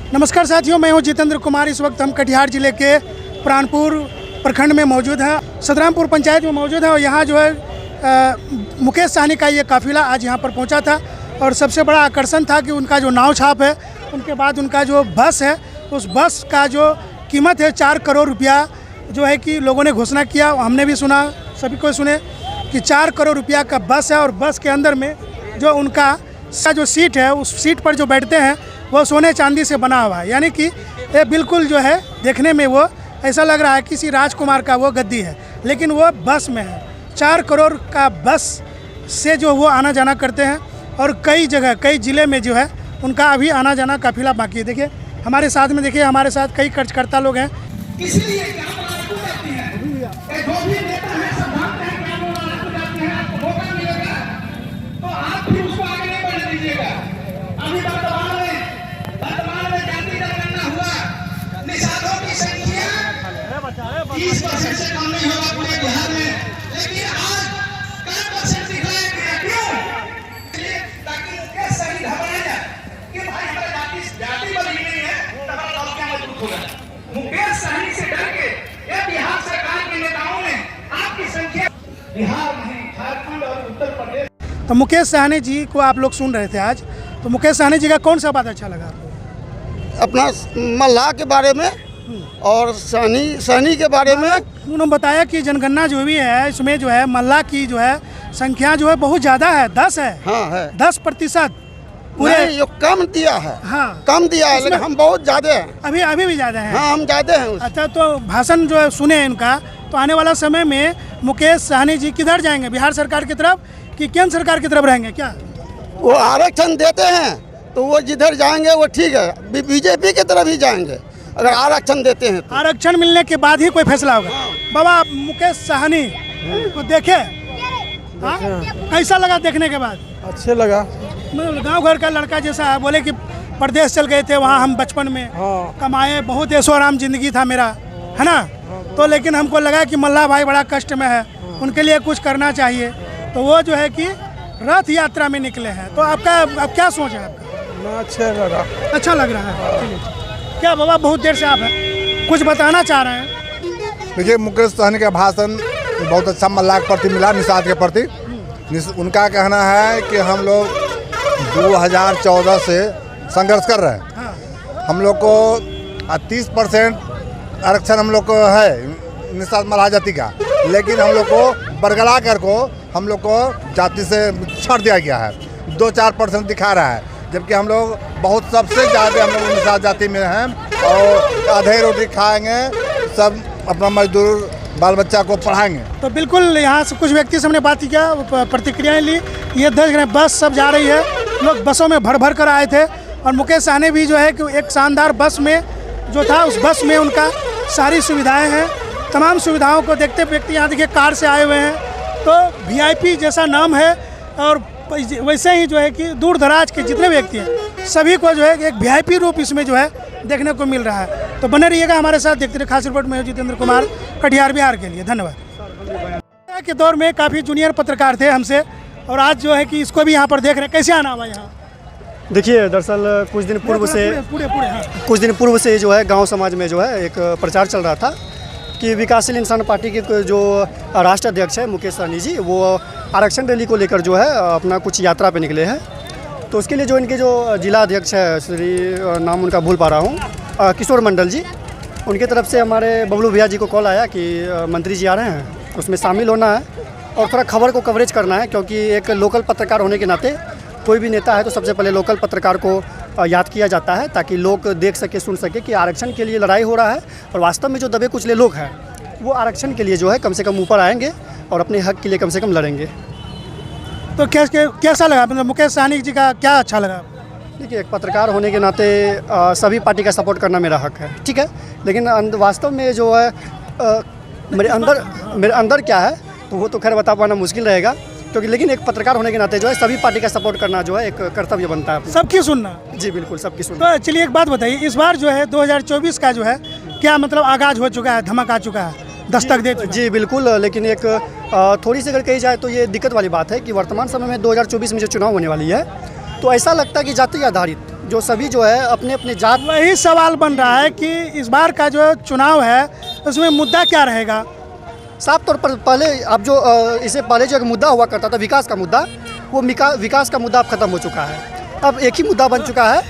नमस्कार साथियों, मैं हूं जितेंद्र कुमार। इस वक्त हम कटिहार जिले के प्राणपुर प्रखंड में मौजूद हैं, सदरामपुर पंचायत में मौजूद हैं और यहाँ जो है मुकेश सहनी का ये काफिला आज यहाँ पर पहुँचा था और सबसे बड़ा आकर्षण था कि उनका जो नाव छाप है, उनके बाद उनका जो बस है, उस बस का जो कीमत है 4 करोड़ रुपया जो है कि लोगों ने घोषणा किया। हमने भी सुना, सभी को सुने कि 4 करोड़ रुपया का बस है और बस के अंदर में जो उनका जो सीट है, उस सीट पर जो बैठते हैं वो सोने चांदी से बना हुआ है। यानी कि ये बिल्कुल जो है देखने में वो ऐसा लग रहा है किसी राजकुमार का वो गद्दी है, लेकिन वो बस में है। 4 करोड़ का बस से जो वो आना जाना करते हैं और कई जगह कई ज़िले में जो है उनका अभी आना जाना काफिला बाकी है। देखिए हमारे साथ में, देखिए हमारे साथ कई कर्जकर्ता लोग हैं। इसीलिए जो भी नेता है सब भागते हैं, क्या वो आपको जाते हैं, आपको मौका मिलेगा तो आप भी उसको आगे नहीं बढ़ने दीजिएगा। अभी वर्तमान में जाति जनगणना हुआ, निषादों की संख्या 30% से कम नहीं होगा पूरे बिहार में, लेकिन आज कई परसेंट दिखाया गया। क्यों? ताकि मुकेश सहनी घबरा जाए कि भाई हमारी जाति बनी नहीं है, हमारा दल क्या मजबूत होगा। मुकेश सहनी से डर के ये बिहार सरकार के नेताओं ने आपकी संख्या बिहार नहीं, झारखंड और उत्तर प्रदेश। तो मुकेश सहनी जी को आप लोग सुन रहे थे आज, तो मुकेश सहनी जी का कौन सा बात अच्छा लगा आपको? अपना मल्लाह के बारे में और सहनी के बारे में उन्होंने बताया कि जनगणना जो भी है इसमें जो है मल्लाह की जो है संख्या जो है बहुत ज़्यादा है, 10 है। हाँ है 10% पूरे। नहीं, ये कम दिया है। हाँ कम दिया है, लेकिन हम बहुत ज़्यादा हैं। अभी भी ज़्यादा है। हाँ हम ज़्यादा हैं अच्छा, तो भाषण जो है सुने इनका, तो आने वाला समय में मुकेश सहनी जी किधर जाएंगे? बिहार सरकार की तरफ कि केंद्र सरकार की तरफ रहेंगे क्या? वो आरक्षण देते हैं तो वो जिधर जाएंगे वो ठीक है, बीजेपी की तरफ ही जाएंगे अगर आरक्षण देते हैं तो। आरक्षण मिलने के बाद ही कोई फैसला होगा। बाबा मुकेश सहनी को देखे, हाँ? कैसा लगा देखने के बाद? अच्छे लगा। गांव घर का लड़का जैसा है, बोले कि प्रदेश चल गए थे वहाँ हम बचपन में, कमाए, बहुत ऐशो आराम जिंदगी था मेरा, है ना? तो लेकिन हमको लगा कि मल्लाह भाई बड़ा कष्ट में है, उनके लिए कुछ करना चाहिए, तो वो जो है कि रथ यात्रा में निकले हैं। तो आपका अब क्या सोच है आपका? अच्छा लगा। अच्छा लग रहा है। क्या बाबा बहुत देर से आप हैं, कुछ बताना चाह रहे हैं? देखिए, मुकेश सहनी का भाषण बहुत अच्छा मल्लाह के प्रति मिला, निषाद के प्रति। उनका कहना है कि हम लोग 2014 से संघर्ष कर रहे हैं। हम लोग को 30% आरक्षण हम लोग को है निषाद मल्लाह जाति का, लेकिन हम लोग को बरगला कर को हम लोग को जाति से छाड़ दिया गया है। 2-4% दिखा रहा है, जबकि हम लोग बहुत सबसे ज़्यादा हम लोग निषाद जाति में हैं और आधे रोटी खाएंगे, सब अपना मजदूर बाल बच्चा को पढ़ाएंगे। तो बिल्कुल यहाँ से कुछ व्यक्ति से हमने बात किया, प्रतिक्रियाएं ली। ये देख रहे हैं बस सब जा रही है, लोग बसों में भर भर कर आए थे और मुकेश सहनी भी जो है कि एक शानदार बस में जो था, उस बस में उनका सारी सुविधाएं हैं। तमाम सुविधाओं को देखते व्यक्ति यहाँ देखिए कार से आए हुए हैं, तो VIP जैसा नाम है और वैसे ही जो है कि दूर दराज के जितने व्यक्ति हैं सभी को जो है एक VIP रूप इसमें जो है देखने को मिल रहा है। तो बने रहिएगा हमारे साथ, देखते रहिए खास रिपोर्ट में जितेंद्र कुमार, कटिहार बिहार के लिए। धन्यवाद। के दौर में काफ़ी जूनियर पत्रकार थे हमसे और आज जो है कि इसको भी यहाँ पर देख रहे हैं। कैसे आना हुआ यहाँ? देखिए, दरअसल कुछ दिन पूर्व से जो है गांव समाज में जो है एक प्रचार चल रहा था कि विकासशील इंसान पार्टी के जो राष्ट्रीय अध्यक्ष है मुकेश सहनी जी, वो आरक्षण रैली को लेकर जो है अपना कुछ यात्रा पे निकले हैं। तो उसके लिए जो इनके जो जिला अध्यक्ष है, श्री नाम उनका भूल पा रहा हूँ, किशोर मंडल जी, उनके तरफ से हमारे बबलू भैया जी को कॉल आया कि मंत्री जी आ रहे हैं, उसमें शामिल होना है और थोड़ा खबर को कवरेज करना है, क्योंकि एक लोकल पत्रकार होने के नाते कोई भी नेता है तो सबसे पहले लोकल पत्रकार को याद किया जाता है, ताकि लोग देख सके, सुन सके कि आरक्षण के लिए लड़ाई हो रहा है और वास्तव में जो दबे कुचले लोग हैं वो आरक्षण के लिए जो है कम से कम ऊपर आएंगे और अपने हक के लिए कम से कम लड़ेंगे। तो कैसा लगा, मतलब मुकेश सहनी जी का क्या अच्छा लगा? देखिए, एक पत्रकार होने के नाते सभी पार्टी का सपोर्ट करना मेरा हक है, ठीक है, लेकिन वास्तव में जो है मेरे अंदर क्या है तो वो तो खैर बता पाना मुश्किल रहेगा, क्योंकि लेकिन एक पत्रकार होने के नाते जो है सभी पार्टी का सपोर्ट करना जो है एक कर्तव्य बनता है। सबकी सुनना? जी बिल्कुल, सबकी सुनना। तो चलिए एक बात बताइए, इस बार जो है 2024 का जो है क्या मतलब आगाज हो चुका है, धमक आ चुका है, दस्तक दे चुका है? जी बिल्कुल, लेकिन एक थोड़ी सी अगर कही जाए तो ये दिक्कत वाली बात है कि वर्तमान समय में 2024 में जो चुनाव होने वाली है, तो ऐसा लगता है कि जाति आधारित जो सभी जो है अपने अपने जात। वही सवाल बन रहा है कि इस बार का जो चुनाव है उसमें मुद्दा क्या रहेगा। साफ तौर पर पहले अब जो इससे पहले जो एक मुद्दा हुआ करता था विकास का मुद्दा, वो विकास का मुद्दा अब खत्म हो चुका है। अब एक ही मुद्दा बन चुका है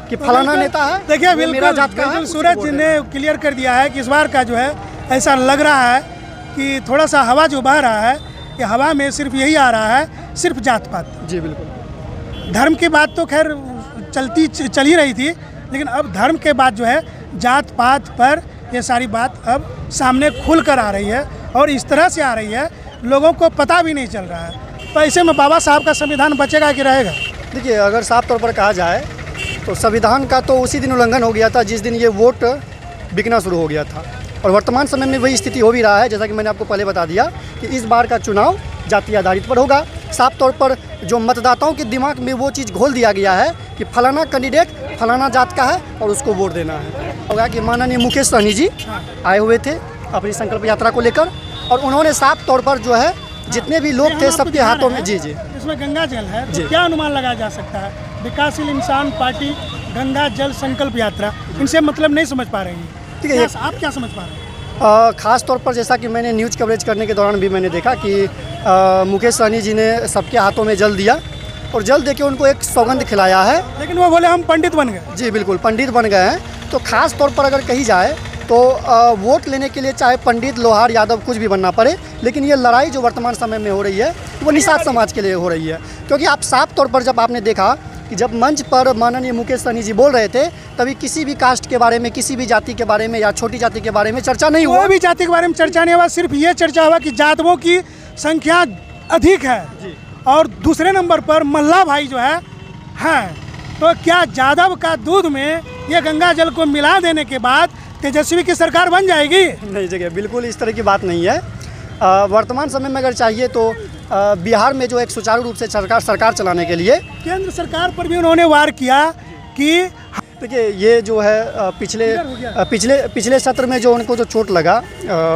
कि फलाना नेता है, देखिए वो मेरा जात का है, बिल्कुल उसको सूरज वोट जी देना। ने क्लियर कर दिया है कि इस बार का जो है ऐसा लग रहा है कि थोड़ा सा हवा जो बह रहा है कि हवा में सिर्फ यही आ रहा है, सिर्फ जात पात। जी बिल्कुल। धर्म की बात तो खैर चल ही रही थी, लेकिन अब धर्म के बाद जो है जात पात पर ये सारी बात अब सामने खुल कर आ रही है और इस तरह से आ रही है लोगों को पता भी नहीं चल रहा है। तो ऐसे में बाबा साहब का संविधान बचेगा कि रहेगा? देखिए, अगर साफ तौर पर कहा जाए तो संविधान का तो उसी दिन उल्लंघन हो गया था जिस दिन ये वोट बिकना शुरू हो गया था, और वर्तमान समय में वही स्थिति हो भी रहा है। जैसा कि मैंने आपको पहले बता दिया कि इस बार का चुनाव जाति आधारित पर होगा। साफ तौर पर जो मतदाताओं के दिमाग में वो चीज़ घोल दिया गया है कि फलाना कैंडिडेट फलाना जात का है और उसको वोट देना है। होगा कि माननीय मुकेश सहनी जी आए हुए थे अपनी संकल्प यात्रा को लेकर, और उन्होंने साफ तौर पर जो है जितने भी लोग थे सबके हाथों में जी इसमें गंगा जल है, जी। तो क्या अनुमान लगाया जा सकता है? विकासशील इंसान पार्टी गंगा जल संकल्प यात्रा, इनसे मतलब नहीं समझ पा रही है। ठीक है, आप क्या समझ पा रहे हैं? ख़ास तौर पर जैसा कि मैंने न्यूज़ कवरेज करने के दौरान भी मैंने देखा कि मुकेश सहनी जी ने सबके हाथों में जल दिया और जल देके उनको एक सौगंध खिलाया है। लेकिन वो बोले हम पंडित बन गए। जी बिल्कुल, पंडित बन गए हैं। तो ख़ास तौर पर अगर कही जाए तो वोट लेने के लिए चाहे पंडित लोहार यादव कुछ भी बनना पड़े, लेकिन ये लड़ाई जो वर्तमान समय में हो रही है वो निषाद समाज के लिए हो रही है। क्योंकि आप साफ तौर पर जब आपने देखा कि जब मंच पर माननीय मुकेश सहनी जी बोल रहे थे तभी किसी भी कास्ट के बारे में, किसी भी जाति के बारे में या छोटी जाति के बारे में चर्चा नहीं हुआ। कोई भी जाति के बारे में चर्चा नहीं हुआ, सिर्फ ये चर्चा हुआ कि जातवों की संख्या अधिक है और दूसरे नंबर पर मल्ला भाई जो है तो क्या जादव का दूध में ये गंगा जल को मिला देने के बाद तेजस्वी की सरकार बन जाएगी? नहीं जगह, बिल्कुल इस तरह की बात नहीं है। वर्तमान समय में अगर चाहिए तो बिहार में जो एक सुचारू रूप से सरकार चलाने के लिए केंद्र सरकार पर भी उन्होंने वार किया कि देखिए ये जो है पिछले सत्र में जो उनको जो चोट लगा,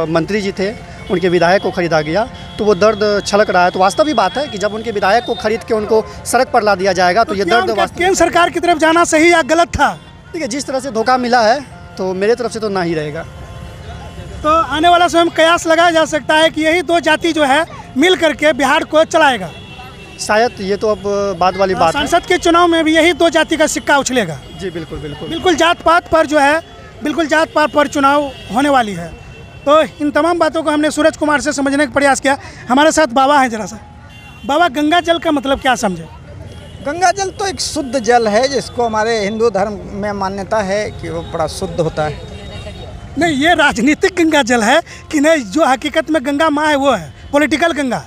मंत्री जी थे उनके विधायक को खरीदा गया तो वो दर्द छलक रहा है। तो वास्तविक बात है कि जब उनके विधायक को खरीद के उनको सड़क पर ला दिया जाएगा तो ये दर्द वास्तव केंद्र सरकार की तरफ जाना सही या गलत था? देखिए, जिस तरह से धोखा मिला है तो मेरे तरफ से तो ना ही रहेगा। तो आने वाला समय में कयास लगाया जा सकता है कि यही दो जाति जो है मिल करके बिहार को चलाएगा। शायद ये तो अब बात वाली बात है। संसद के चुनाव में भी यही दो जाति का सिक्का उछलेगा। जी बिल्कुल बिल्कुल बिल्कुल जात पात पर जो है, बिल्कुल जात पात पर चुनाव होने वाली है। तो इन तमाम बातों को हमने सूरज कुमार से समझने का प्रयास किया। हमारे साथ बाबा हैं, जरा सा बाबा, गंगा जल का मतलब क्या समझे? गंगा जल तो एक शुद्ध जल है जिसको हमारे हिंदू धर्म में मान्यता है कि वो बड़ा शुद्ध होता है। नहीं, ये राजनीतिक गंगा जल है कि नहीं, जो हकीकत में गंगा माँ है वो है पॉलिटिकल गंगा?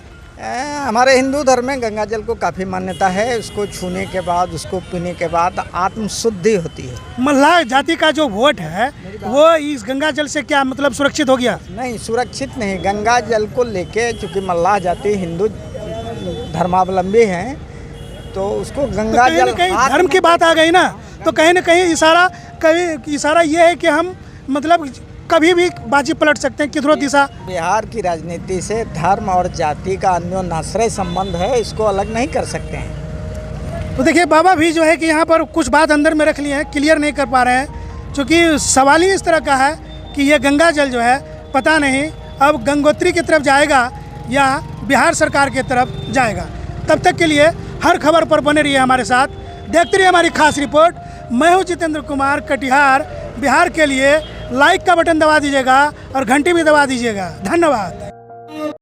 हमारे हिंदू धर्म में गंगा जल को काफ़ी मान्यता है। उसको छूने के बाद, उसको पीने के बाद आत्म शुद्धि होती है। मल्लाह जाति का जो वोट है वो इस गंगा जल से क्या मतलब सुरक्षित हो गया? नहीं, सुरक्षित नहीं। गंगा जल को लेके चूँकि मल्लाह जाति हिंदू धर्मावलंबी हैं तो उसको गंगा तो जल कहीं धर्म की बात आ गई ना, तो कहीं ना कहीं इशारा ये है कि हम मतलब कभी भी बाजी पलट सकते हैं किधरों दिशा। बिहार की राजनीति से धर्म और जाति का अन्योन्याश्रय संबंध है, इसको अलग नहीं कर सकते हैं। तो देखिए बाबा भी जो है कि यहाँ पर कुछ बात अंदर में रख ली है, क्लियर नहीं कर पा रहे हैं, क्योंकि सवाल ही इस तरह का है कि ये गंगा जल जो है पता नहीं अब गंगोत्री की तरफ जाएगा या बिहार सरकार की तरफ जाएगा। तब तक के लिए हर खबर पर बने रहिए हमारे साथ, देखते रहिए हमारी खास रिपोर्ट। मैं हूँ जितेंद्र कुमार, कटिहार बिहार के लिए। लाइक का बटन दबा दीजिएगा और घंटी भी दबा दीजिएगा। धन्यवाद।